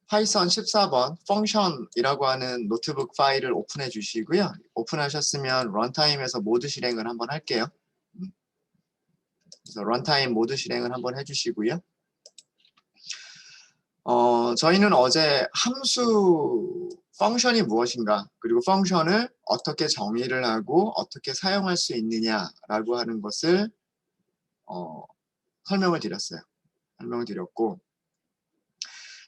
파이썬 14번 펑션이라고 하는 노트북 파일을 오픈해 주시고요. 오픈하셨으면 런타임에서 모드 실행을 한번 할게요. 그래서 런타임 모드 실행을 한번 해주시고요. 저희는 어제 함수 펑션이 무엇인가, 그리고 펑션을 어떻게 정의를 하고 어떻게 사용할 수 있느냐라고 하는 것을 설명을 드렸어요. 설명을 드렸고,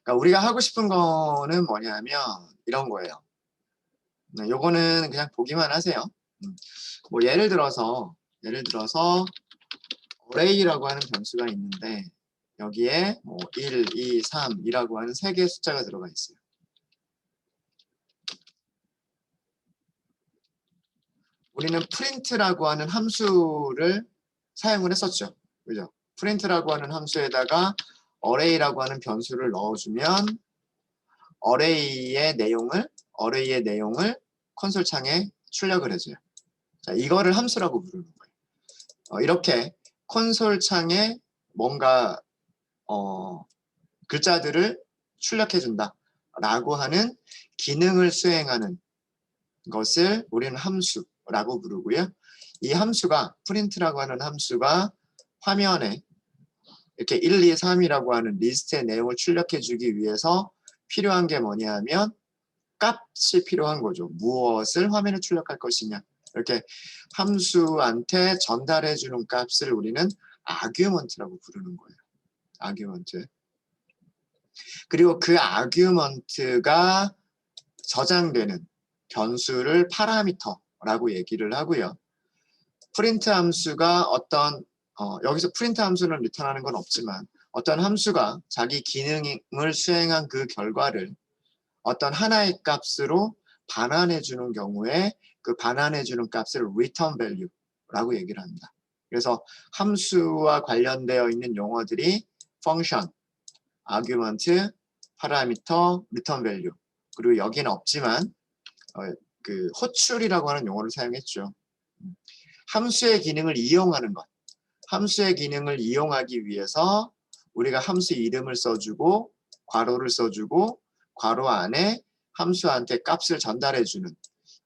그러니까 우리가 하고 싶은 거는 뭐냐면 이런 거예요. 요거는 그냥 보기만 하세요. 뭐 예를 들어서 array라고 하는 변수가 있는데 여기에 뭐 1, 2, 3이라고 하는 3개의 숫자가 들어가 있어요. 우리는 print라고 하는 함수를 사용을 했었죠. 그죠? print라고 하는 함수에다가 array라고 하는 변수를 넣어주면 array의 내용을 콘솔 창에 출력을 해줘요. 자, 이거를 함수라고 부르는 거예요. 이렇게 콘솔 창에 뭔가 글자들을 출력해준다 라고 하는 기능을 수행하는 것을 우리는 함수라고 부르고요. 이 함수가 print라고 하는 함수가 화면에 이렇게 1, 2, 3이라고 하는 리스트의 내용을 출력해주기 위해서 필요한 게 뭐냐면 값이 필요한 거죠. 무엇을 화면에 출력할 것이냐. 이렇게 함수한테 전달해주는 값을 우리는 아규먼트라고 부르는 거예요. 아규먼트. 그리고 그 아규먼트가 저장되는 변수를 파라미터라고 얘기를 하고요. 프린트 함수가 어떤 여기서 프린트 함수는 리턴하는 건 없지만 어떤 함수가 자기 기능을 수행한 그 결과를 어떤 하나의 값으로 반환해 주는 경우에 그 반환해 주는 값을 return value라고 얘기를 합니다. 그래서 함수와 관련되어 있는 용어들이 function, argument, parameter, return value. 그리고 여기는 없지만 그 호출이라고 하는 용어를 사용했죠. 함수의 기능을 이용하는 것. 함수의 기능을 이용하기 위해서 우리가 함수 이름을 써주고 괄호를 써주고 괄호 안에 함수한테 값을 전달해주는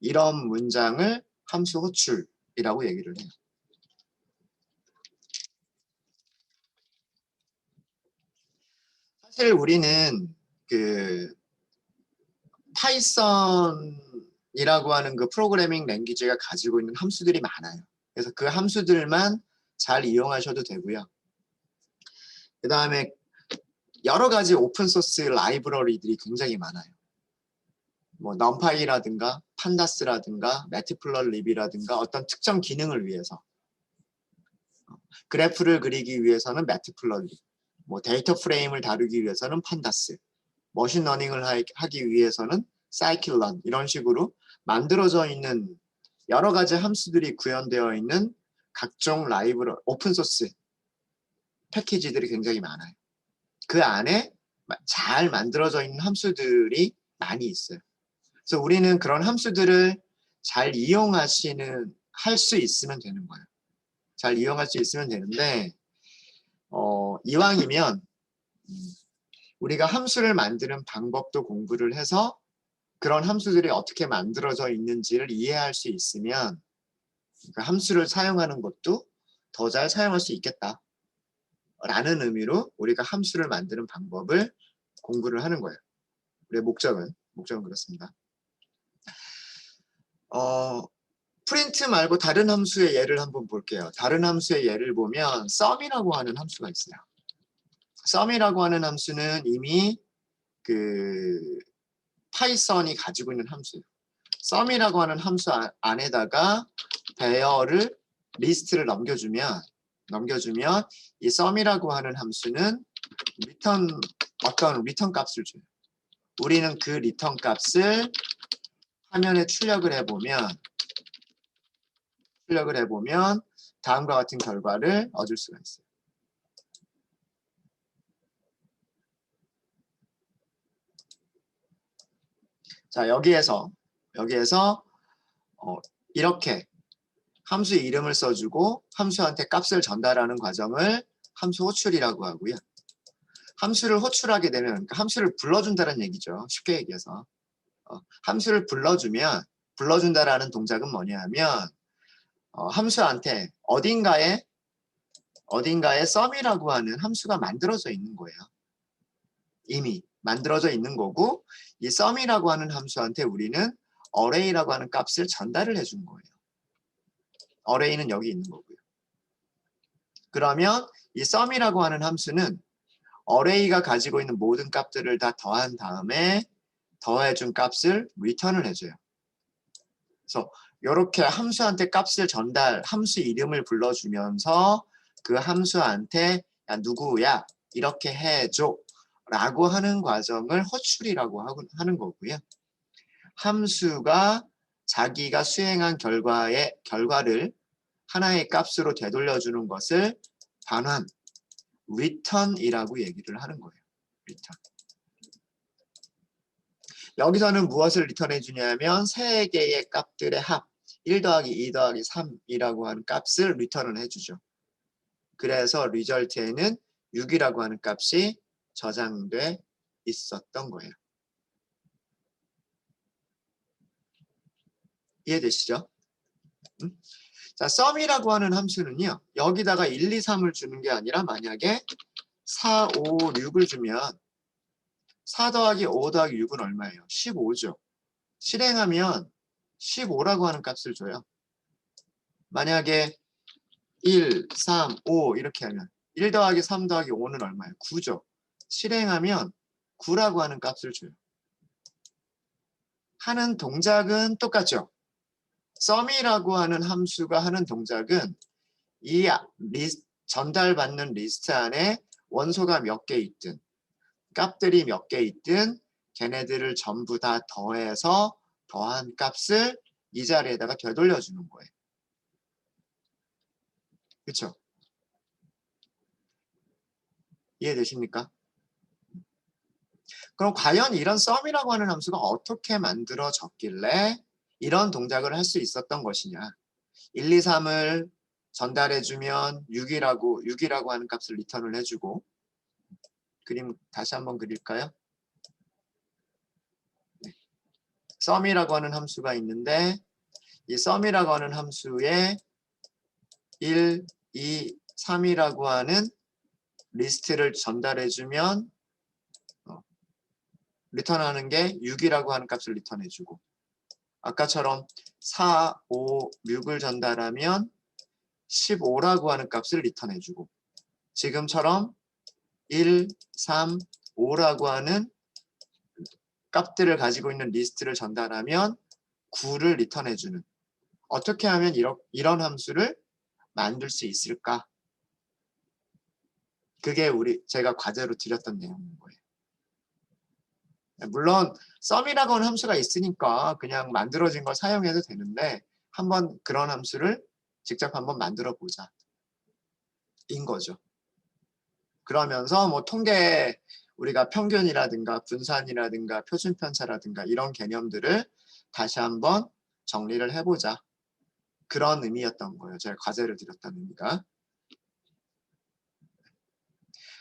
이런 문장을 함수 호출이라고 얘기를 해요. 사실 우리는 그 파이썬이라고 하는 그 프로그래밍 랭귀지가 가지고 있는 함수들이 많아요. 그래서 그 함수들만 잘 이용하셔도 되고요. 그 다음에 여러 가지 오픈소스 라이브러리들이 굉장히 많아요. 뭐 numpy라든가 판다스라든가 매트플러립이라든가 어떤 특정 기능을 위해서 그래프를 그리기 위해서는 매트플러립, 뭐 데이터 프레임을 다루기 위해서는 판다스, 머신러닝을 하기 위해서는 scikit-learn 이런 식으로 만들어져 있는 여러 가지 함수들이 구현되어 있는 각종 라이브러리, 오픈소스 패키지들이 굉장히 많아요. 그 안에 잘 만들어져 있는 함수들이 많이 있어요. 그래서 우리는 그런 함수들을 잘 할 수 있으면 되는 거예요. 잘 이용할 수 있으면 되는데 이왕이면 우리가 함수를 만드는 방법도 공부를 해서 그런 함수들이 어떻게 만들어져 있는지를 이해할 수 있으면 그 함수를 사용하는 것도 더 잘 사용할 수 있겠다 라는 의미로 우리가 함수를 만드는 방법을 공부를 하는 거예요. 우리의 목적은 그렇습니다. 프린트 말고 다른 함수의 예를 한번 볼게요. 다른 함수의 예를 보면 sum이라고 하는 함수가 있어요. sum이라고 하는 함수는 이미 그 파이썬이 가지고 있는 함수예요. sum이라고 하는 함수 안에다가 배열을 리스트를 넘겨주면 이 sum이라고 하는 함수는 어떤 리턴 값을 줘요. 우리는 그 리턴 값을 화면에 출력을 해보면 다음과 같은 결과를 얻을 수가 있어요. 자, 여기에서 이렇게 함수 이름을 써주고 함수한테 값을 전달하는 과정을 함수 호출이라고 하고요. 함수를 호출하게 되면 그러니까 함수를 불러준다는 얘기죠. 쉽게 얘기해서. 함수를 불러준다라는 동작은 뭐냐 하면 함수한테 어딘가에 sum이라고 하는 함수가 만들어져 있는 거예요. 이미 만들어져 있는 거고 이 sum이라고 하는 함수한테 우리는 array라고 하는 값을 전달을 해준 거예요. array는 여기 있는 거고요. 그러면 이 sum이라고 하는 함수는 array가 가지고 있는 모든 값들을 다 더한 다음에 더해준 값을 return을 해줘요. 그래서 이렇게 함수한테 값을 함수 이름을 불러주면서 그 함수한테 야, 누구야 이렇게 해줘 라고 하는 과정을 호출이라고 하는 거고요. 함수가 자기가 수행한 결과를 하나의 값으로 되돌려주는 것을 반환, return이라고 얘기를 하는 거예요. return. 여기서는 무엇을 리턴해 주냐면 세 개의 값들의 합, 1 더하기 2 더하기 3이라고 하는 값을 리턴을 해주죠. 그래서 리절트에는 6이라고 하는 값이 저장돼 있었던 거예요. 이해되시죠? 자, sum이라고 하는 함수는요. 여기다가 1, 2, 3을 주는 게 아니라 만약에 4, 5, 6을 주면 4 더하기 5 더하기 6은 얼마예요? 15죠. 실행하면 15라고 하는 값을 줘요. 만약에 1, 3, 5 이렇게 하면 1 더하기 3 더하기 5는 얼마예요? 9죠. 실행하면 9라고 하는 값을 줘요. 하는 동작은 똑같죠. sum이라고 하는 함수가 하는 동작은 이 전달받는 리스트 안에 원소가 몇 개 있든 값들이 몇 개 있든 걔네들을 전부 다 더해서 더한 값을 이 자리에다가 되돌려주는 거예요. 그렇죠? 이해되십니까? 그럼 과연 이런 sum이라고 하는 함수가 어떻게 만들어졌길래 이런 동작을 할 수 있었던 것이냐. 1, 2, 3을 전달해주면 6이라고 하는 값을 리턴을 해주고 그림 다시 한번 그릴까요? 네. sum이라고 하는 함수가 있는데 이 sum이라고 하는 함수에 1, 2, 3이라고 하는 리스트를 전달해주면 리턴하는 게 6이라고 하는 값을 리턴해주고 아까처럼 4, 5, 6을 전달하면 15라고 하는 값을 리턴해주고 지금처럼 1, 3, 5라고 하는 값들을 가지고 있는 리스트를 전달하면 9를 리턴해주는 어떻게 하면 이런 함수를 만들 수 있을까? 그게 제가 과제로 드렸던 내용인 거예요. 물론 sum이라고 하는 함수가 있으니까 그냥 만들어진 걸 사용해도 되는데 한번 그런 함수를 직접 한번 만들어 보자 인 거죠. 그러면서 뭐 통계 우리가 평균이라든가 분산이라든가 표준편차라든가 이런 개념들을 다시 한번 정리를 해보자. 그런 의미였던 거예요. 제가 과제를 드렸다는 의미가.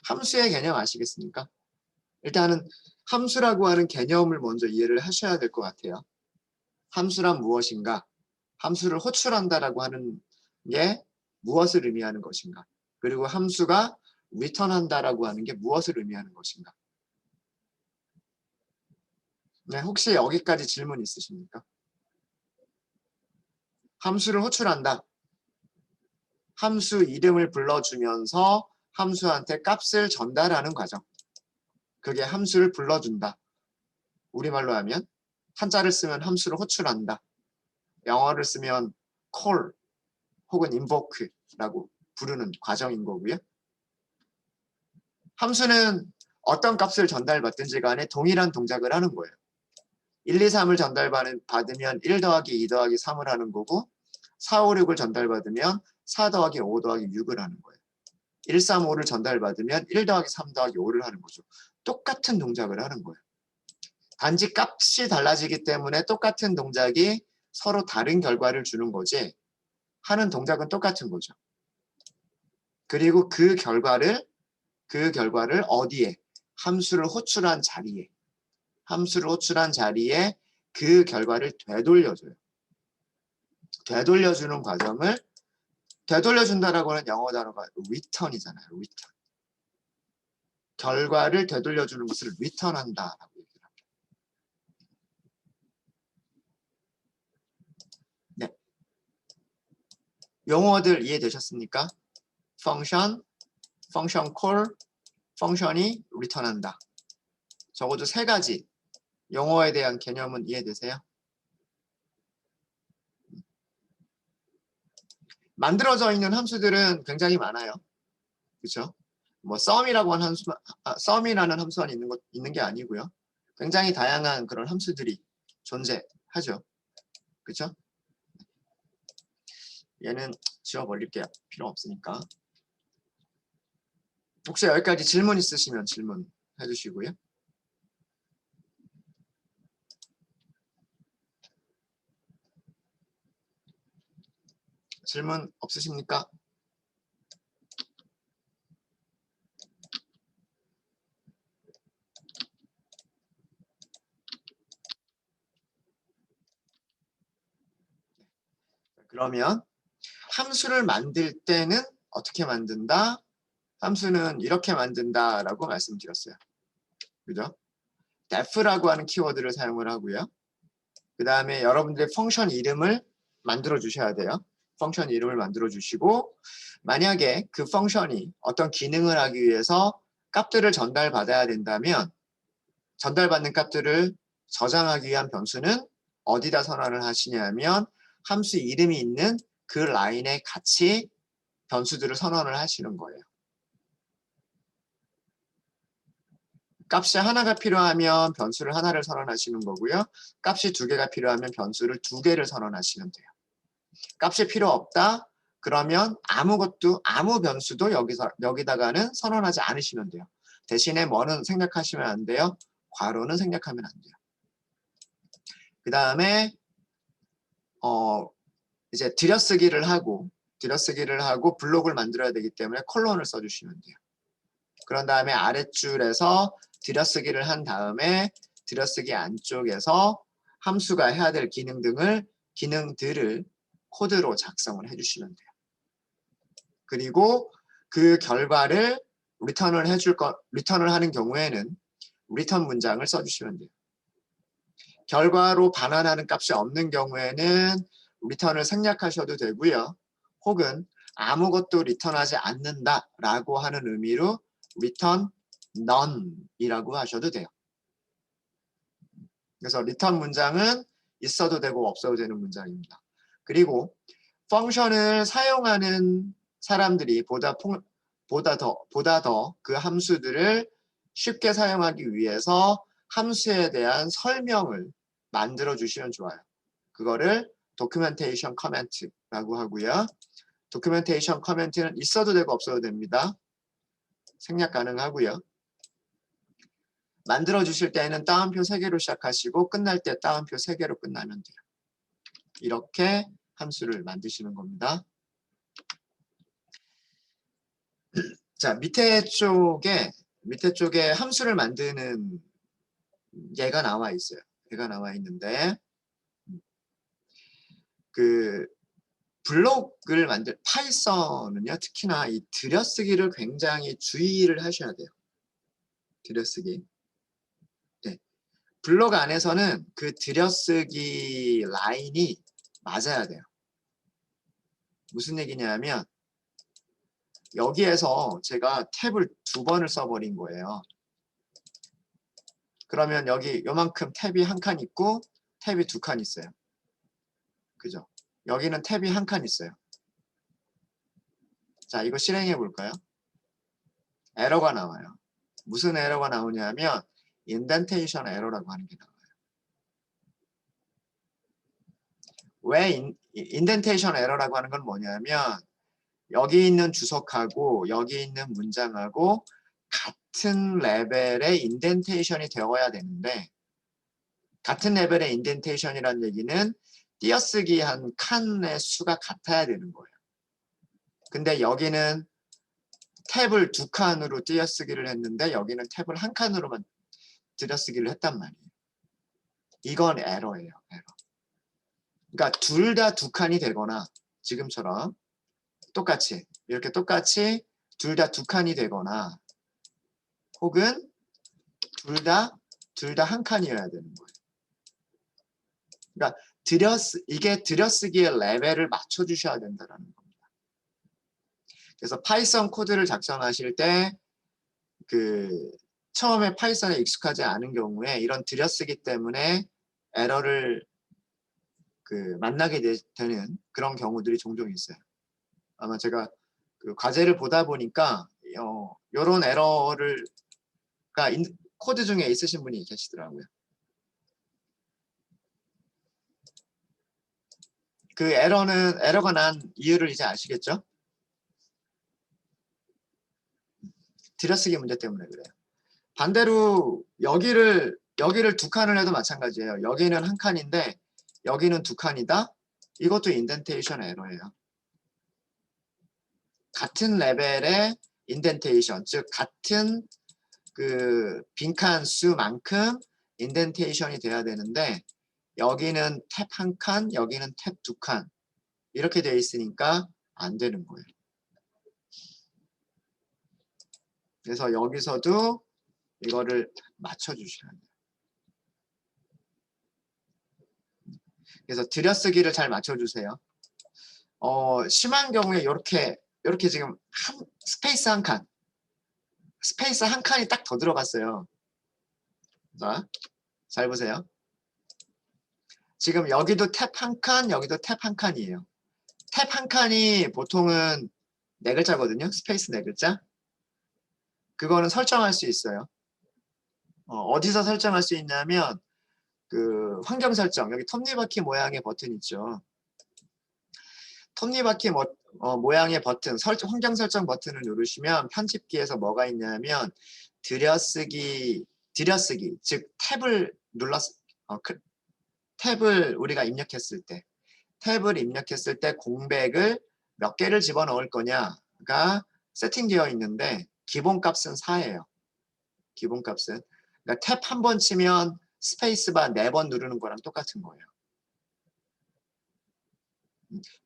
함수의 개념 아시겠습니까? 일단은 함수라고 하는 개념을 먼저 이해를 하셔야 될 것 같아요. 함수란 무엇인가? 함수를 호출한다라고 하는 게 무엇을 의미하는 것인가? 그리고 함수가 return한다라고 하는 게 무엇을 의미하는 것인가? 네, 혹시 여기까지 질문 있으십니까? 함수를 호출한다. 함수 이름을 불러주면서 함수한테 값을 전달하는 과정. 그게 함수를 불러준다. 우리말로 하면 한자를 쓰면 함수를 호출한다. 영어를 쓰면 call 혹은 invoke라고 부르는 과정인 거고요. 함수는 어떤 값을 전달받든지 간에 동일한 동작을 하는 거예요. 1, 2, 3을 전달받으면 1 더하기 2 더하기 3을 하는 거고 4, 5, 6을 전달받으면 4 더하기 5 더하기 6을 하는 거예요. 1, 3, 5를 전달받으면 1 더하기 3 더하기 5를 하는 거죠. 똑같은 동작을 하는 거예요. 단지 값이 달라지기 때문에 똑같은 동작이 서로 다른 결과를 주는 거지 하는 동작은 똑같은 거죠. 그리고 그 결과를 어디에 함수를 호출한 자리에 그 결과를 되돌려줘요. 되돌려주는 과정을 되돌려준다라고 하는 영어 단어가 return이잖아요. return. 결과를 되돌려주는 것을 return한다라고 얘기를 합니다. 네. 용어들 이해되셨습니까? function, function call, 펑션이 return한다. 적어도 3가지 용어에 대한 개념은 이해되세요? 만들어져 있는 함수들은 굉장히 많아요. 그렇죠? 뭐 sum이라고 하는 sum이라는 함수만 있는 게 아니고요. 굉장히 다양한 그런 함수들이 존재하죠. 그렇죠? 얘는 지워버릴게요. 필요 없으니까. 혹시 여기까지 질문 있으시면 질문 해주시고요. 질문 없으십니까? 그러면 함수를 만들 때는 어떻게 만든다? 함수는 이렇게 만든다라고 말씀드렸어요. 그죠? def라고 하는 키워드를 사용을 하고요. 그 다음에 여러분들의 펑션 이름을 만들어 주셔야 돼요. 펑션 이름을 만들어 주시고 만약에 그 펑션이 어떤 기능을 하기 위해서 값들을 전달받아야 된다면 전달받는 값들을 저장하기 위한 변수는 어디다 선언을 하시냐면 함수 이름이 있는 그 라인에 같이 변수들을 선언을 하시는 거예요. 값이 하나가 필요하면 변수를 하나를 선언하시는 거고요. 값이 2개가 필요하면 변수를 2개를 선언하시면 돼요. 값이 필요 없다? 그러면 아무 변수도 여기다가는 선언하지 않으시면 돼요. 대신에 뭐는 생략하시면 안 돼요? 괄호는 생략하면 안 돼요. 그 다음에 이제 들여쓰기를 하고 블록을 만들어야 되기 때문에 콜론을 써주시면 돼요. 그런 다음에 아랫줄에서 들여쓰기를 한 다음에 들여쓰기 안쪽에서 함수가 해야 될 기능들을 코드로 작성을 해주시면 돼요. 그리고 그 결과를 리턴을 하는 경우에는 리턴 문장을 써주시면 돼요. 결과로 반환하는 값이 없는 경우에는 리턴을 생략하셔도 되고요. 혹은 아무것도 리턴하지 않는다라고 하는 의미로 return none이라고 하셔도 돼요. 그래서 리턴 문장은 있어도 되고 없어도 되는 문장입니다. 그리고 펑션을 사용하는 사람들이 보다 더 그 함수들을 쉽게 사용하기 위해서 함수에 대한 설명을 만들어 주시면 좋아요. 그거를 도큐멘테이션 커멘트라고 하고요. 도큐멘테이션 커멘트는 있어도 되고 없어도 됩니다. 생략 가능하고요. 만들어 주실 때는 따옴표 3개로 시작하시고 끝날 때 따옴표 3개로 끝나면 돼요. 이렇게 함수를 만드시는 겁니다. 자, 밑에 쪽에 함수를 만드는 얘가 나와 있어요. 얘가 나와 있는데 그 블록을 파이썬은요, 특히나 이 들여쓰기를 굉장히 주의를 하셔야 돼요. 들여쓰기. 네. 블록 안에서는 그 들여쓰기 라인이 맞아야 돼요. 무슨 얘기냐면 여기에서 제가 탭을 2번을 써버린 거예요. 그러면 여기 요만큼 탭이 1칸 있고 탭이 2칸 있어요. 그죠? 여기는 탭이 1칸 있어요. 자, 이거 실행해 볼까요? 에러가 나와요. 무슨 에러가 나오냐면 인덴테이션 에러라고 하는 게 나와요. 왜 인덴테이션 에러라고 하는 건 뭐냐면 여기 있는 주석하고 여기 있는 문장하고 같은 레벨의 인덴테이션이 되어야 되는데 같은 레벨의 인덴테이션이라는 얘기는 띄어쓰기 한 칸의 수가 같아야 되는 거예요. 근데 여기는 탭을 두 칸으로 띄어쓰기를 했는데 여기는 탭을 한 칸으로만 띄어쓰기를 했단 말이에요. 이건 에러예요. 에러. 그러니까 둘 다 두 칸이 되거나 지금처럼 똑같이 이렇게 똑같이 둘 다 두 칸이 되거나 혹은 둘 다 한 칸이어야 되는 거예요. 그러니까 이게 들여쓰기의 레벨을 맞춰 주셔야 된다는 겁니다. 그래서 파이썬 코드를 작성하실 때 처음에 파이썬에 익숙하지 않은 경우에 이런 들여쓰기 때문에 에러를 만나게 되는 그런 경우들이 종종 있어요. 아마 제가 과제를 보다 보니까 이런 에러를 코드 중에 있으신 분이 계시더라고요. 에러가 난 이유를 이제 아시겠죠? 들여쓰기 문제 때문에 그래요. 반대로 여기를 두 칸을 해도 마찬가지예요. 여기는 한 칸인데 여기는 두 칸이다. 이것도 인덴테이션 에러예요. 같은 레벨의 인덴테이션, 즉 같은 빈칸 수만큼 인덴테이션이 돼야 되는데 여기는 탭 한 칸, 여기는 탭 두 칸 이렇게 되어 있으니까 안 되는 거예요. 그래서 여기서도 이거를 맞춰주셔야 돼요. 그래서 들여쓰기를 잘 맞춰주세요. 심한 경우에 이렇게 지금 스페이스 한 칸이 딱 더 들어갔어요. 자, 잘 보세요. 지금 여기도 탭 한 칸, 여기도 탭 한 칸이에요. 탭 한 칸이 보통은 네 글자거든요. 스페이스 네 글자. 그거는 설정할 수 있어요. 어디서 설정할 수 있냐면 환경 설정, 여기 톱니바퀴 모양의 버튼 있죠. 톱니바퀴 모양의 버튼, 환경 설정 버튼을 누르시면 편집기에서 뭐가 있냐면 들여쓰기, 즉 탭을 탭을 우리가 입력했을 때 공백을 몇 개를 집어넣을 거냐가 세팅되어 있는데 기본값은 4예요. 기본값은. 그러니까 탭 한 번 치면 스페이스바 4번 누르는 거랑 똑같은 거예요.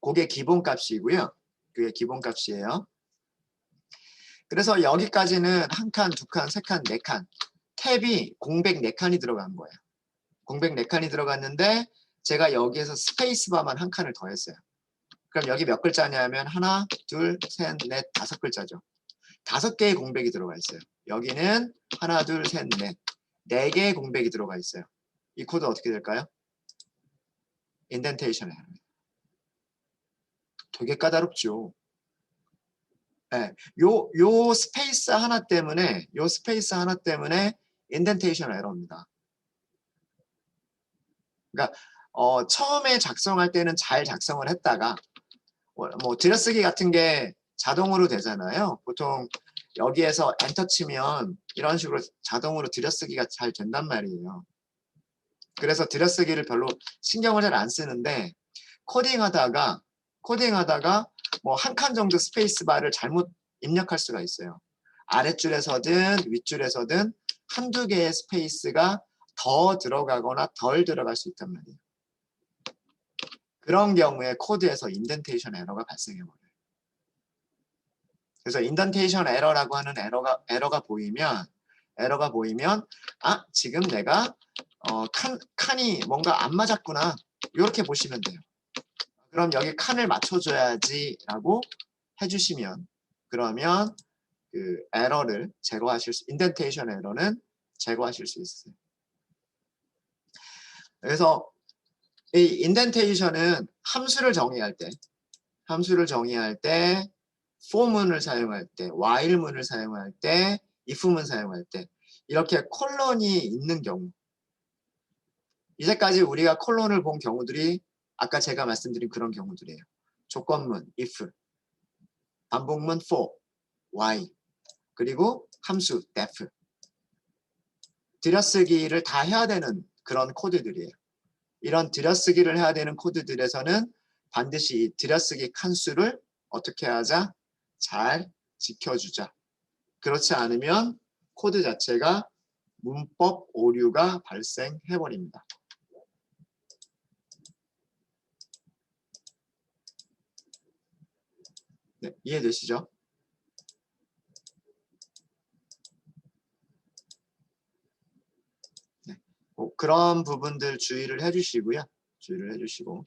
그게 기본값이고요. 그게 기본값이에요. 그래서 여기까지는 한 칸, 두 칸, 세 칸, 네 칸. 탭이 공백 4칸이 들어간 거예요. 공백 4칸이 들어갔는데 제가 여기에서 스페이스바만 한 칸을 더했어요. 그럼 여기 몇 글자냐면 하나, 둘, 셋, 넷, 5글자죠. 5개의 공백이 들어가 있어요. 여기는 하나, 둘, 셋, 넷. 4개의 공백이 들어가 있어요. 이 코드 어떻게 될까요? 인덴테이션 에러입니다. 되게 까다롭죠. 네, 요 스페이스 하나 때문에 인덴테이션 에러입니다. 그러니까 처음에 작성할 때는 잘 작성을 했다가 뭐 들여쓰기 같은 게 자동으로 되잖아요. 보통 여기에서 엔터 치면 이런 식으로 자동으로 들여쓰기가 잘 된단 말이에요. 그래서 들여쓰기를 별로 신경을 잘 안 쓰는데 코딩하다가 뭐 한 칸 정도 스페이스바를 잘못 입력할 수가 있어요. 아랫줄에서든 윗줄에서든 한두 개의 스페이스가 더 들어가거나 덜 들어갈 수 있단 말이에요. 그런 경우에 코드에서 인덴테이션 에러가 발생해버려요. 그래서 인덴테이션 에러라고 하는 에러가 보이면 지금 내가 칸이 뭔가 안 맞았구나 이렇게 보시면 돼요. 그럼 여기 칸을 맞춰줘야지 라고 해주시면 그러면 에러를 인덴테이션 에러는 제거하실 수 있어요. 그래서 이 인덴테이션은 함수를 정의할 때 for문을 사용할 때, while문을 사용할 때, if문 사용할 때 이렇게 콜론이 있는 경우 이제까지 우리가 콜론을 본 경우들이 아까 제가 말씀드린 그런 경우들이에요. 조건문 if, 반복문 for, why, 그리고 함수 def 들여쓰기를 다 해야 되는 그런 코드들이에요. 이런 들여쓰기를 해야 되는 코드들에서는 반드시 이 들여쓰기 칸수를 어떻게 하자? 잘 지켜주자. 그렇지 않으면 코드 자체가 문법 오류가 발생해버립니다. 네, 이해되시죠? 네, 그런 부분들 주의를 해주시고요. 주의를 해주시고.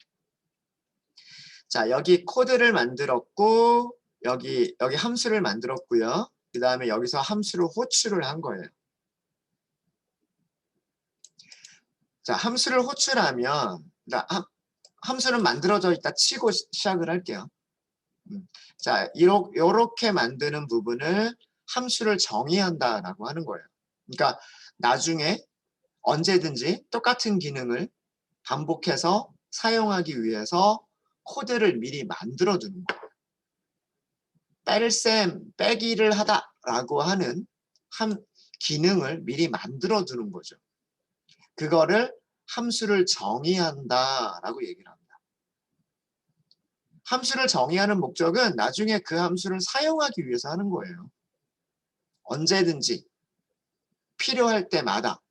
자, 여기 코드를 만들었고, 여기 함수를 만들었고요. 그 다음에 여기서 함수를 호출을 한 거예요. 자, 함수를 호출하면, 함수는 만들어져 있다 치고 시작을 할게요. 자, 요렇게 만드는 부분을 함수를 정의한다라고 하는 거예요. 그러니까 나중에 언제든지 똑같은 기능을 반복해서 사용하기 위해서 코드를 미리 만들어 두는 거예요. 빼기를 하다라고 하는 기능을 미리 만들어 두는 거죠. 그거를 함수를 정의한다라고 얘기를 합니다. 함수를 정의하는 목적은 나중에 그 함수를 사용하기 위해서 하는 거예요. 언제든지 필요할 때마다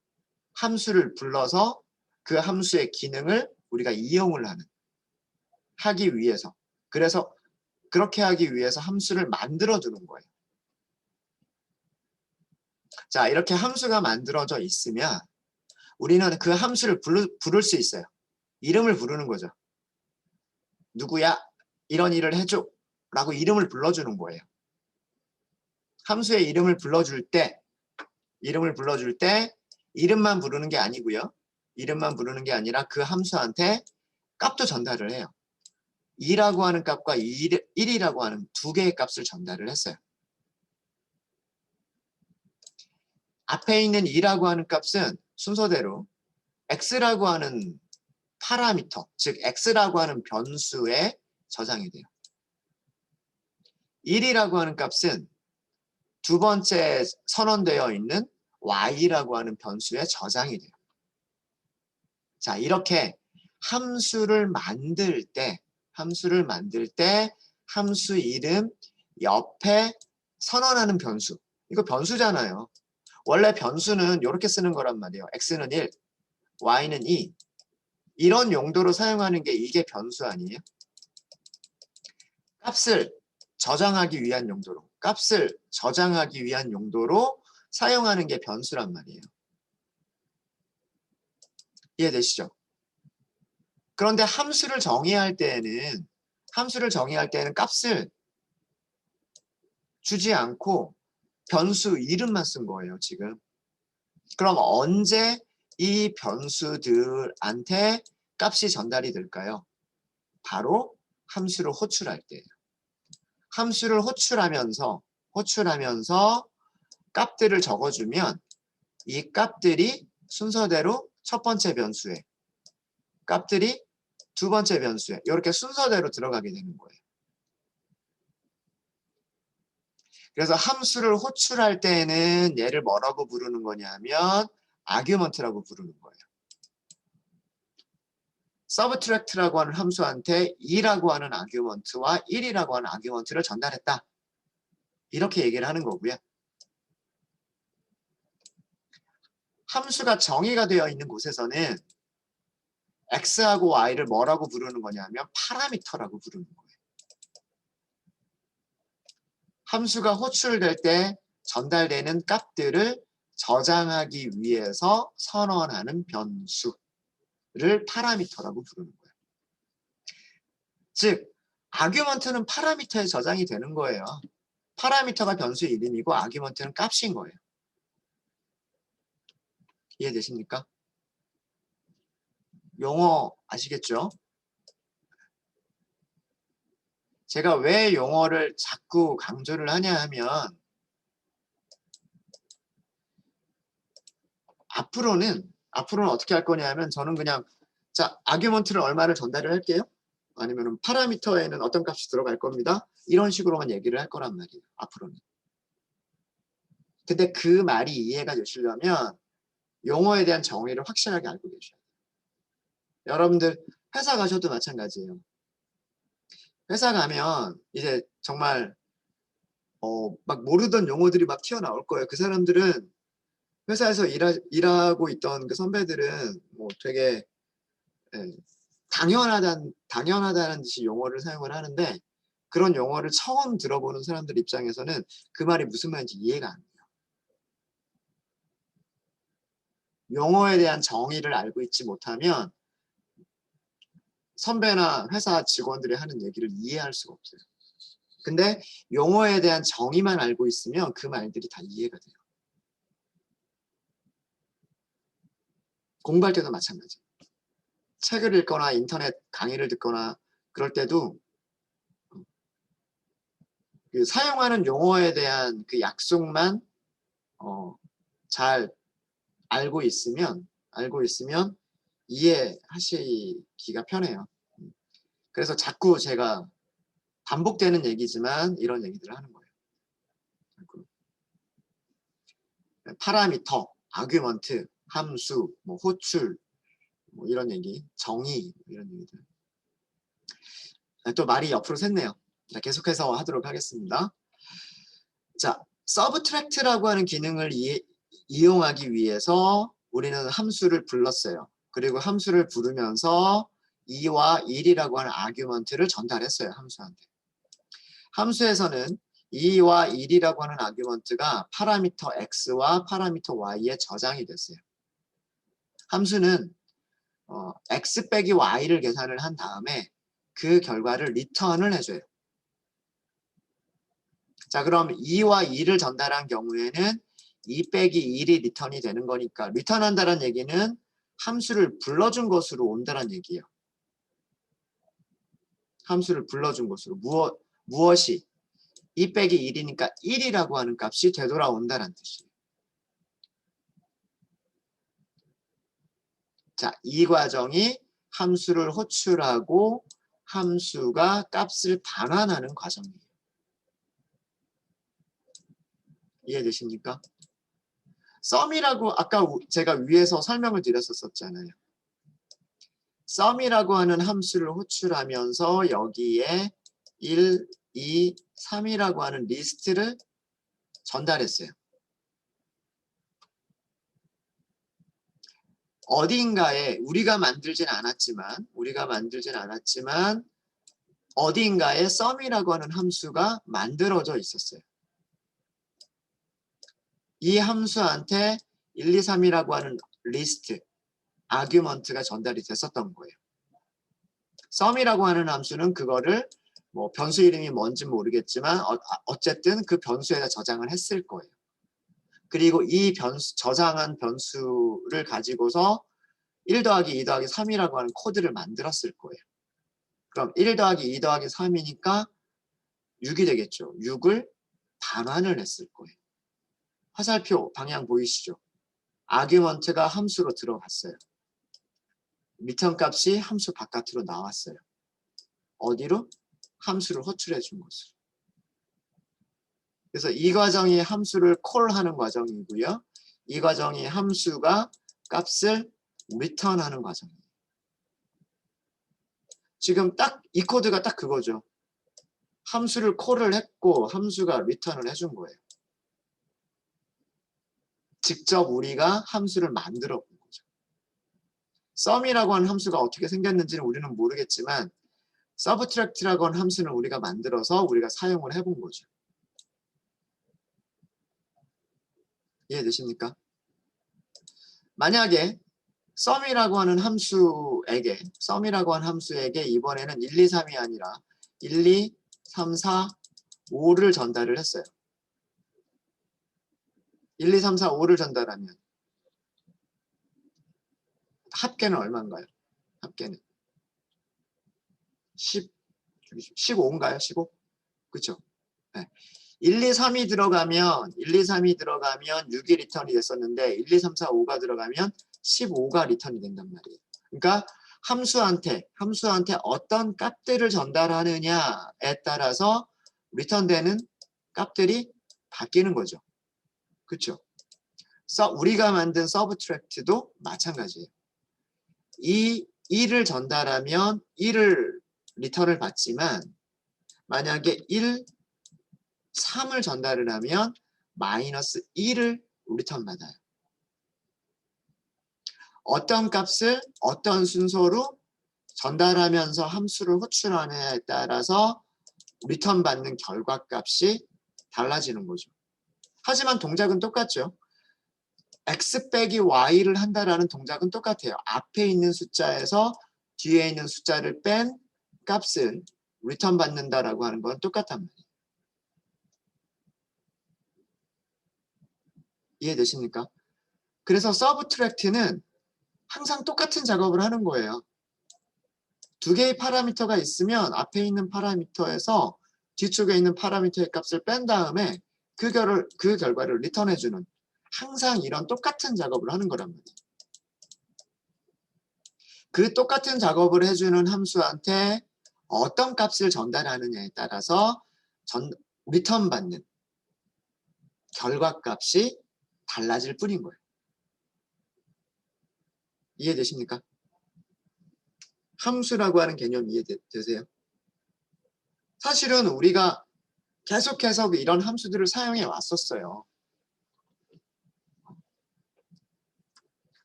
함수를 불러서 그 함수의 기능을 우리가 이용을 하기 위해서. 그래서 그렇게 하기 위해서 함수를 만들어 두는 거예요. 자, 이렇게 함수가 만들어져 있으면 우리는 그 함수를 부를 수 있어요. 이름을 부르는 거죠. 누구야? 이런 일을 해줘. 라고 이름을 불러주는 거예요. 함수의 이름을 불러줄 때 이름만 부르는 게 아니고요. 이름만 부르는 게 아니라 그 함수한테 값도 전달을 해요. 2라고 하는 값과 1이라고 하는 두 개의 값을 전달을 했어요. 앞에 있는 2라고 하는 값은 순서대로 x라고 하는 파라미터, 즉 x라고 하는 변수에 저장이 돼요. 1이라고 하는 값은 두 번째 선언되어 있는 y라고 하는 변수에 저장이 돼요. 자, 이렇게 함수를 만들 때 함수 이름 옆에 선언하는 변수. 이거 변수잖아요. 원래 변수는 이렇게 쓰는 거란 말이에요. x는 1, y는 2. 이런 용도로 사용하는 게 이게 변수 아니에요? 값을 저장하기 위한 용도로 사용하는 게 변수란 말이에요. 이해되시죠? 그런데 함수를 정의할 때에는 값을 주지 않고 변수 이름만 쓴 거예요, 지금. 그럼 언제 이 변수들한테 값이 전달이 될까요? 바로 함수를 호출할 때예요. 함수를 호출하면서 값들을 적어주면 이 값들이 순서대로 첫 번째 변수에, 값들이 두 번째 변수에 이렇게 순서대로 들어가게 되는 거예요. 그래서 함수를 호출할 때는 얘를 뭐라고 부르는 거냐면 아규먼트라고 부르는 거예요. 서브트랙트라고 하는 함수한테 2라고 하는 아규먼트와 1이라고 하는 아규먼트를 전달했다. 이렇게 얘기를 하는 거고요. 함수가 정의가 되어 있는 곳에서는 x하고 y를 뭐라고 부르는 거냐면 파라미터라고 부르는 거예요. 함수가 호출될 때 전달되는 값들을 저장하기 위해서 선언하는 변수를 파라미터라고 부르는 거예요. 즉, 아규먼트는 파라미터에 저장이 되는 거예요. 파라미터가 변수의 이름이고 아규먼트는 값인 거예요. 이해되십니까? 용어 아시겠죠? 제가 왜 용어를 자꾸 강조를 하냐 하면 앞으로는 어떻게 할 거냐 하면 저는 그냥 자, 아규먼트를 얼마를 전달을 할게요. 아니면 파라미터에는 어떤 값이 들어갈 겁니다. 이런 식으로만 얘기를 할 거란 말이에요. 앞으로는. 근데 그 말이 이해가 되시려면 용어에 대한 정의를 확실하게 알고 계셔야 돼요. 여러분들 회사 가셔도 마찬가지예요. 회사 가면 이제 정말 막 모르던 용어들이 막 튀어나올 거예요. 그 사람들은 회사에서 일하고 있던 그 선배들은 뭐 되게 예, 당연하다는 듯이 용어를 사용을 하는데 그런 용어를 처음 들어보는 사람들 입장에서는 그 말이 무슨 말인지 이해가 안 돼요. 용어에 대한 정의를 알고 있지 못하면 선배나 회사 직원들이 하는 얘기를 이해할 수가 없어요. 근데 용어에 대한 정의만 알고 있으면 그 말들이 다 이해가 돼요. 공부할 때도 마찬가지예요. 책을 읽거나 인터넷 강의를 듣거나 그럴 때도 그 사용하는 용어에 대한 그 약속만 잘 알고 있으면 이해하시기가 편해요. 그래서 자꾸 제가 반복되는 얘기지만 이런 얘기들을 하는 거예요. 파라미터, 아규먼트, 함수, 뭐 호출, 뭐 이런 얘기, 정의 이런 얘기들. 또 말이 옆으로 샜네요. 자, 계속해서 하도록 하겠습니다. 자, 서브트랙트라고 하는 기능을 이용하기 위해서 우리는 함수를 불렀어요. 그리고 함수를 부르면서 2와 1이라고 하는 아규먼트를 전달했어요. 함수한테. 함수에서는 2와 1이라고 하는 아규먼트가 파라미터 x와 파라미터 y에 저장이 됐어요. 함수는 x 빼기 y를 계산을 한 다음에 그 결과를 리턴을 해줘요. 자, 그럼 2와 2를 전달한 경우에는 2 빼기 1이 리턴이 되는 거니까 리턴한다는 얘기는 함수를 불러준 것으로 온다는 얘기예요. 함수를 불러준 것으로 무엇이 2 빼기 1이니까 1이라고 하는 값이 되돌아온다는 뜻이에요. 자, 이 과정이 함수를 호출하고 함수가 값을 반환하는 과정이에요. 이해되십니까? 썸이라고 아까 제가 위에서 설명을 드렸었잖아요. 썸이라고 하는 함수를 호출하면서 여기에 1, 2, 3이라고 하는 리스트를 전달했어요. 어딘가에 우리가 만들진 않았지만 어딘가에 썸이라고 하는 함수가 만들어져 있었어요. 이 함수한테 1, 2, 3이라고 하는 리스트, 아규먼트가 전달이 됐었던 거예요. 썸이라고 하는 함수는 그거를 뭐 변수 이름이 뭔지 모르겠지만 어쨌든 그 변수에다 저장을 했을 거예요. 그리고 이 저장한 변수를 가지고서 1 더하기 2 더하기 3이라고 하는 코드를 만들었을 거예요. 그럼 1 더하기 2 더하기 3이니까 6이 되겠죠. 6을 반환을 했을 거예요. 화살표 방향 보이시죠? 아규먼트가 함수로 들어갔어요. 리턴 값이 함수 바깥으로 나왔어요. 어디로? 함수를 호출해 준 것으로. 그래서 이 과정이 함수를 콜하는 과정이고요. 이 과정이 함수가 값을 리턴하는 과정이에요. 지금 딱 이 코드가 딱 그거죠. 함수를 콜을 했고 함수가 리턴을 해준 거예요. 직접 우리가 함수를 만들어 본 거죠. 썸이라고 하는 함수가 어떻게 생겼는지는 우리는 모르겠지만 서브트랙트라고 하는 함수는 우리가 만들어서 우리가 사용을 해본 거죠. 이해되십니까? 만약에 썸이라고 하는 함수에게 이번에는 1, 2, 3이 아니라 1, 2, 3, 4, 5를 전달을 했어요. 1, 2, 3, 4, 5를 전달하면 합계는 얼마인가요? 합계는 15인가요? 15? 그렇죠? 네. 1, 2, 3이 들어가면 6이 리턴이 됐었는데 1, 2, 3, 4, 5가 들어가면 15가 리턴이 된단 말이에요. 그러니까 함수한테 어떤 값들을 전달하느냐에 따라서 리턴되는 값들이 바뀌는 거죠. 그렇죠? 우리가 만든 서브트랙트도 마찬가지예요. 이 1을 전달하면 1을 리턴을 받지만 만약에 1, 3을 전달을 하면 마이너스 1을 리턴 받아요. 어떤 값을 어떤 순서로 전달하면서 함수를 호출하느냐에 따라서 리턴 받는 결과값이 달라지는 거죠. 하지만 동작은 똑같죠. x 빼기 y를 한다라는 동작은 똑같아요. 앞에 있는 숫자에서 뒤에 있는 숫자를 뺀 값을 리턴 받는다라고 하는 건 똑같단 말이에요. 이해되십니까? 그래서 서브트랙트는 항상 똑같은 작업을 하는 거예요. 두 개의 파라미터가 있으면 앞에 있는 파라미터에서 뒤쪽에 있는 파라미터의 값을 뺀 다음에 그 결과를 리턴해주는 항상 이런 똑같은 작업을 하는 거란 말이에요. 그 똑같은 작업을 해주는 함수한테 어떤 값을 전달하느냐에 따라서 리턴 받는 결과값이 달라질 뿐인 거예요. 이해되십니까? 함수라고 하는 개념 이해되세요? 사실은 우리가 계속해서 이런 함수들을 사용해 왔었어요.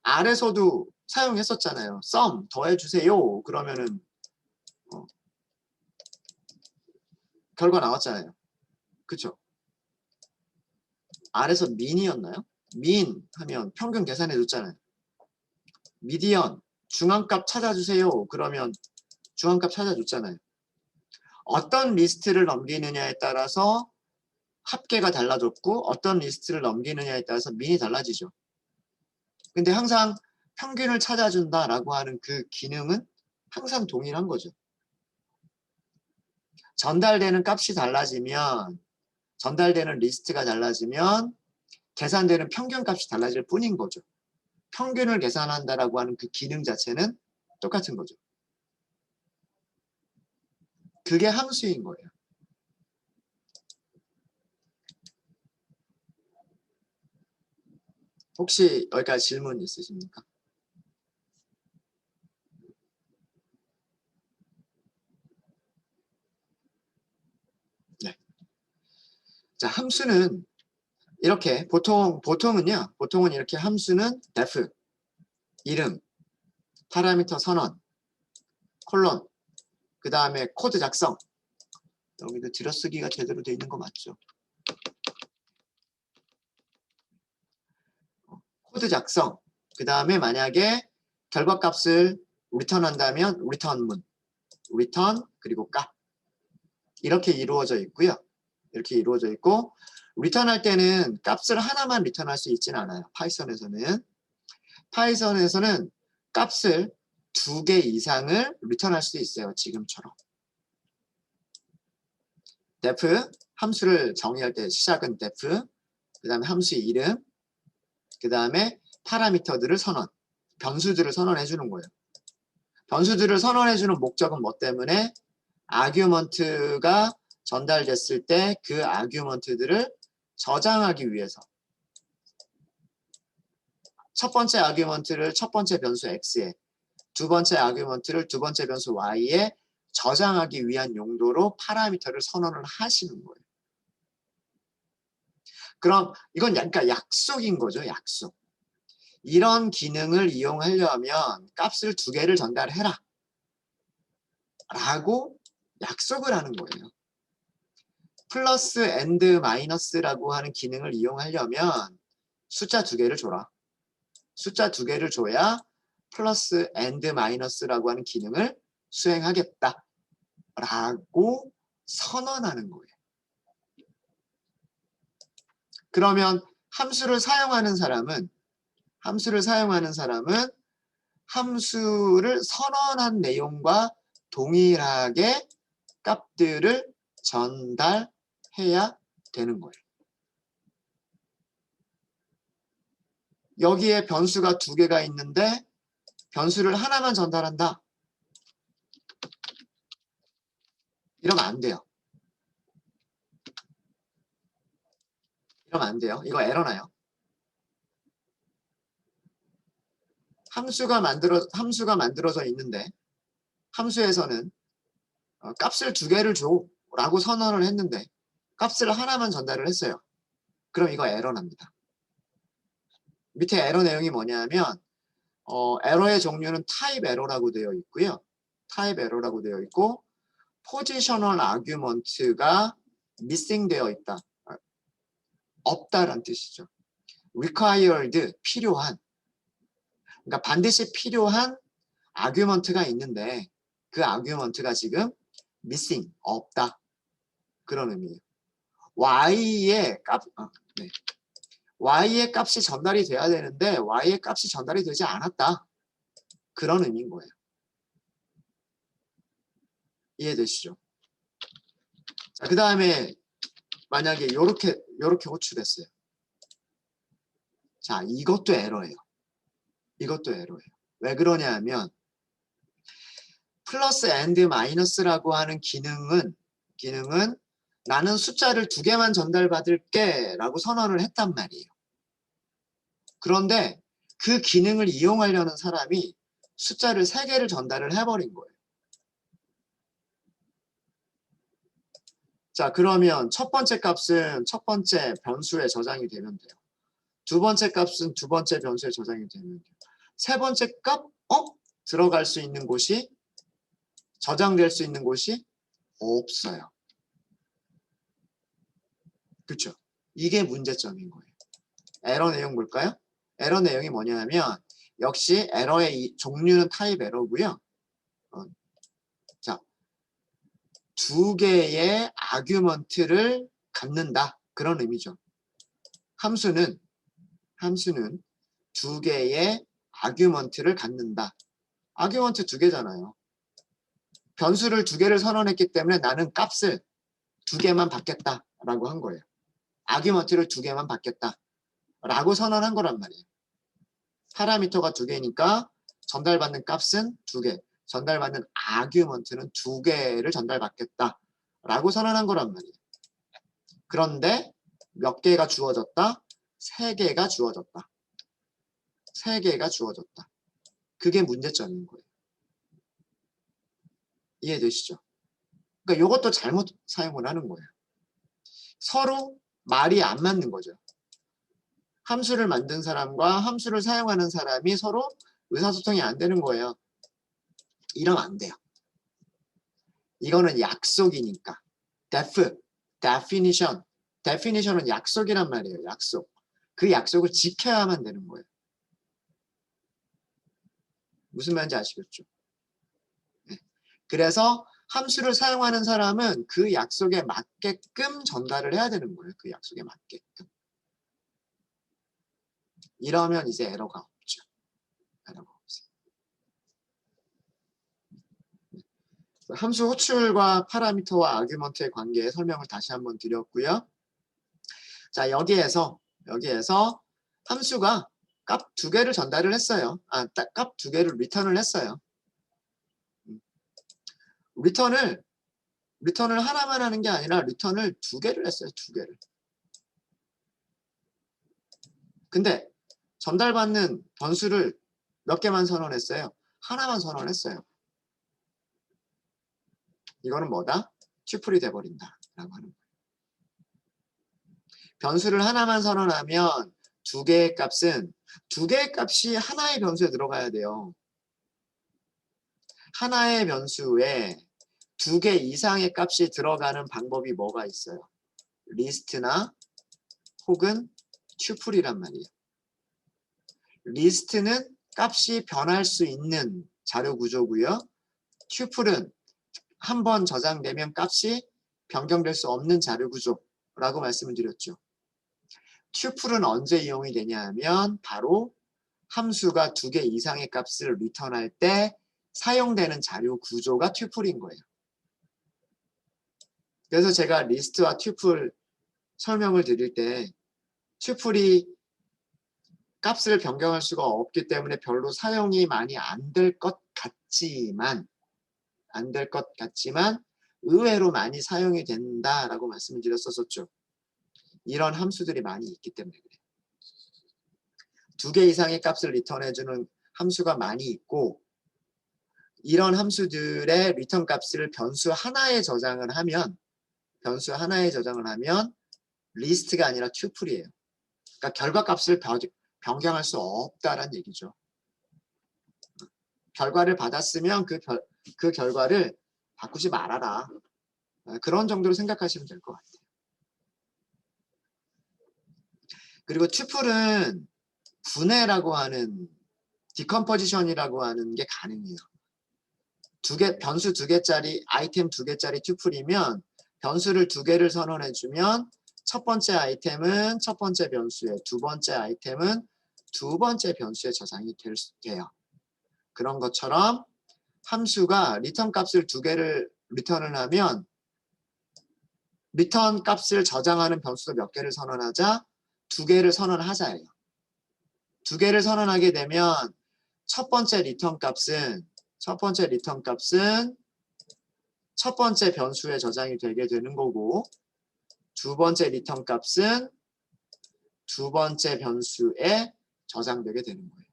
R에서도 사용했었잖아요. sum 더해주세요. 그러면은 결과 나왔잖아요. 그쵸? R에서 민이었나요? 민 하면 평균 계산해 줬잖아요. 미디언 중앙값 찾아주세요. 그러면 중앙값 찾아줬잖아요. 어떤 리스트를 넘기느냐에 따라서 합계가 달라졌고 어떤 리스트를 넘기느냐에 따라서 민이 달라지죠. 근데 항상 평균을 찾아준다라고 하는 그 기능은 항상 동일한 거죠. 전달되는 값이 달라지면 전달되는 리스트가 달라지면 계산되는 평균 값이 달라질 뿐인 거죠. 평균을 계산한다라고 하는 그 기능 자체는 똑같은 거죠. 그게 함수인 거예요. 혹시 여기까지 질문 있으십니까? 네. 자, 함수는 이렇게 보통은 이렇게 함수는 def 이름, 파라미터 선언, 콜론, 그 다음에 코드 작성. 여기도 들여쓰기가 제대로 돼 있는 거 맞죠? 코드 작성. 그 다음에 만약에 결과값을 리턴한다면 리턴문, 리턴 그리고 값 이렇게 이루어져 있고요. 이렇게 이루어져 있고 리턴할 때는 값을 하나만 리턴할 수 있지는 않아요. 파이썬에서는 값을 2개 이상을 리턴할 수 있어요. 지금처럼. def 함수를 정의할 때 시작은 def 그 다음에 함수의 이름 그 다음에 파라미터들을 변수들을 선언해 주는 거예요. 변수들을 선언해 주는 목적은 뭐 때문에 아규먼트가 전달됐을 때 그 아규먼트들을 저장하기 위해서 첫 번째 아규먼트를 첫 번째 변수 x에 두 번째 아규먼트를 두 번째 변수 y에 저장하기 위한 용도로 파라미터를 선언을 하시는 거예요. 그럼 이건 그러니까 약속인 거죠. 약속. 이런 기능을 이용하려면 값을 2개를 전달해라 라고 약속을 하는 거예요. 플러스 앤드 마이너스라고 하는 기능을 이용하려면 숫자 2개를 줘라. 숫자 2개를 줘야 플러스 앤드 마이너스라고 하는 기능을 수행하겠다 라고 선언하는 거예요. 그러면 함수를 사용하는 사람은 함수를 선언한 내용과 동일하게 값들을 전달해야 되는 거예요. 여기에 변수가 2개가 있는데 변수를 하나만 전달한다. 이러면 안 돼요. 이러면 안 돼요. 이거 에러 나요. 함수가 만들어져 있는데 함수에서는 값을 2개를 줘 라고 선언을 했는데 값을 하나만 전달을 했어요. 그럼 이거 에러 납니다. 밑에 에러 내용이 뭐냐면 에러의 종류는 타입 에러라고 되어 있고요. 타입 에러라고 되어 있고 포지셔널 아규먼트가 미싱 되어 있다. 없다라는 뜻이죠. required 필요한. 그러니까 반드시 필요한 아규먼트가 있는데 그 아규먼트가 지금 missing 없다. 그런 의미예요. y의 네. y의 값이 전달이 돼야 되는데 y의 값이 전달이 되지 않았다. 그런 의미인 거예요. 이해되시죠? 자, 그 다음에 만약에 요렇게 호출했어요. 자, 이것도 에러예요. 이것도 에러예요. 왜 그러냐 하면 플러스 앤드 마이너스라고 하는 기능은 나는 숫자를 2개만 전달받을게 라고 선언을 했단 말이에요. 그런데 그 기능을 이용하려는 사람이 숫자를 3개를 전달을 해버린 거예요. 자, 그러면 첫 번째 값은 첫 번째 변수에 저장이 되면 돼요. 두 번째 값은 두 번째 변수에 저장이 되면 돼요. 세 번째 값, 들어갈 수 있는 곳이, 저장될 수 있는 곳이 없어요. 그렇죠? 이게 문제점인 거예요. 에러 내용 볼까요? 에러 내용이 뭐냐면 역시 에러의 이 종류는 타입 에러고요. 자, 2개의 아규먼트를 갖는다. 그런 의미죠. 함수는 2개의 아규먼트를 갖는다. 아규먼트 2개잖아요. 변수를 2개를 선언했기 때문에 나는 값을 2개만 받겠다라고 한 거예요. 아규먼트를 2개만 받겠다라고 선언한 거란 말이에요. 파라미터가 2개니까 전달받는 값은 2개, 전달받는 아규먼트는 2개를 전달받겠다라고 선언한 거란 말이에요. 그런데 몇 개가 주어졌다? 3개가 주어졌다. 3개가 주어졌다. 그게 문제점인 거예요. 이해되시죠? 그러니까 이것도 잘못 사용을 하는 거예요. 서로 말이 안 맞는 거죠. 함수를 만든 사람과 함수를 사용하는 사람이 서로 의사소통이 안 되는 거예요. 이러면 안 돼요. 이거는 약속이니까. definition은 약속이란 말이에요. 약속. 그 약속을 지켜야만 되는 거예요. 무슨 말인지 아시겠죠? 네. 그래서 함수를 사용하는 사람은 그 약속에 맞게끔 전달을 해야 되는 거예요. 그 약속에 맞게끔. 이러면 이제 에러가 없죠. 에러가 없어요. 함수 호출과 파라미터와 아규먼트의 관계의 설명을 다시 한번 드렸고요. 자, 여기에서 함수가 값 2개를 전달을 했어요. 값 2개를 리턴을 했어요. 리턴을 하나만 하는 게 아니라 리턴을 2개를 했어요. 2개를. 근데 전달받는 변수를 몇 개만 선언했어요? 하나만 선언했어요. 이거는 뭐다? 튜플이 돼버린다 라고 하는 거예요. 변수를 하나만 선언하면 2개의 값이 하나의 변수에 들어가야 돼요. 하나의 변수에 2개 이상의 값이 들어가는 방법이 뭐가 있어요? 리스트나 혹은 튜플이란 말이에요. 리스트는 값이 변할 수 있는 자료 구조고요. 튜플은 한번 저장되면 값이 변경될 수 없는 자료 구조라고 말씀을 드렸죠. 튜플은 언제 이용이 되냐 하면 바로 함수가 2개 이상의 값을 리턴할 때 사용되는 자료 구조가 튜플인 거예요. 그래서 제가 리스트와 튜플 설명을 드릴 때 튜플이 값을 변경할 수가 없기 때문에 별로 사용이 많이 안 될 것 같지만 의외로 많이 사용이 된다라고 말씀을 드렸었죠. 이런 함수들이 많이 있기 때문에 그래요. 2개 이상의 값을 리턴해주는 함수가 많이 있고 이런 함수들의 리턴 값을 변수 하나에 저장을 하면 변수 하나에 저장을 하면 리스트가 아니라 튜플이에요. 그러니까 결과값을 변경할 수 없다라는 얘기죠. 결과를 받았으면 그 결과를 바꾸지 말아라. 그런 정도로 생각하시면 될 것 같아요. 그리고 튜플은 분해라고 하는 디컴포지션이라고 하는 게 가능해요. 변수 2개짜리 아이템 2개짜리 튜플이면 변수를 2개를 선언해주면 첫 번째 아이템은 첫 번째 변수에, 두 번째 아이템은 두 번째 변수에 저장이 돼요. 그런 것처럼 함수가 리턴 값을 2개를 리턴을 하면 리턴 값을 저장하는 변수도 몇 개를 선언하자? 2개를 선언하자예요. 2개를 선언하게 되면 첫 번째 리턴 값은 첫 번째 변수에 저장이 되게 되는 거고 두 번째 리턴 값은 두 번째 변수에 저장되게 되는 거예요.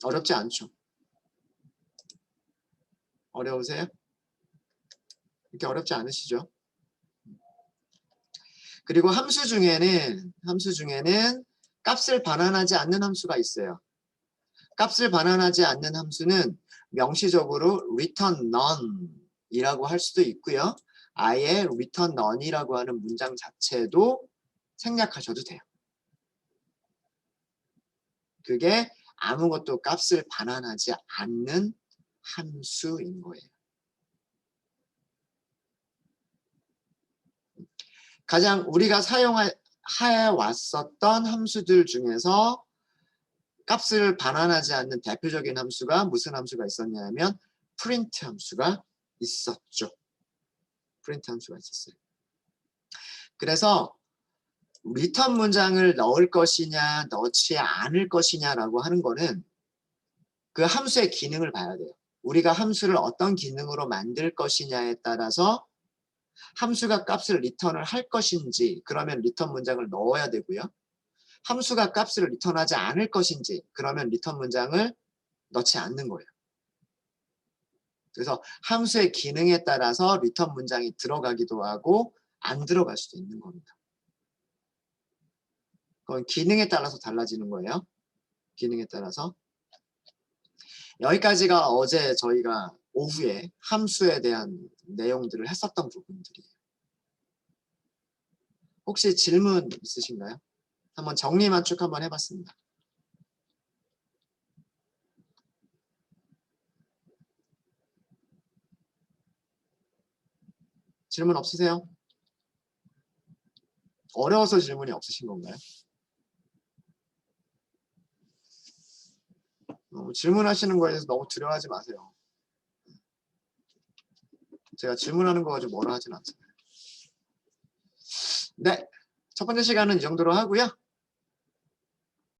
어렵지 않죠? 어려우세요? 이렇게 어렵지 않으시죠? 그리고 함수 중에는 값을 반환하지 않는 함수가 있어요. 값을 반환하지 않는 함수는 명시적으로 return none 이라고 할 수도 있고요. 아예 return none이라고 하는 문장 자체도 생략하셔도 돼요. 그게 아무것도 값을 반환하지 않는 함수인 거예요. 가장 우리가 사용해왔었던 함수들 중에서 값을 반환하지 않는 대표적인 함수가 무슨 함수가 있었냐면 프린트 함수가 있었죠. 프린트 함수가 있었어요. 그래서 리턴 문장을 넣을 것이냐 넣지 않을 것이냐라고 하는 거는 그 함수의 기능을 봐야 돼요. 우리가 함수를 어떤 기능으로 만들 것이냐에 따라서 함수가 값을 리턴을 할 것인지 그러면 리턴 문장을 넣어야 되고요. 함수가 값을 리턴하지 않을 것인지 그러면 리턴 문장을 넣지 않는 거예요. 그래서 함수의 기능에 따라서 리턴 문장이 들어가기도 하고 안 들어갈 수도 있는 겁니다. 그건 기능에 따라서 달라지는 거예요. 기능에 따라서. 여기까지가 어제 저희가 오후에 함수에 대한 내용들을 했었던 부분들이에요. 혹시 질문 있으신가요? 한번 정리 맞춤 한번 해봤습니다. 질문 없으세요? 어려워서 질문이 없으신 건가요? 질문하시는 거에 대해서 너무 두려워하지 마세요. 제가 질문하는 거 가지고 뭐라 하진 않잖아요. 네, 첫 번째 시간은 이 정도로 하고요.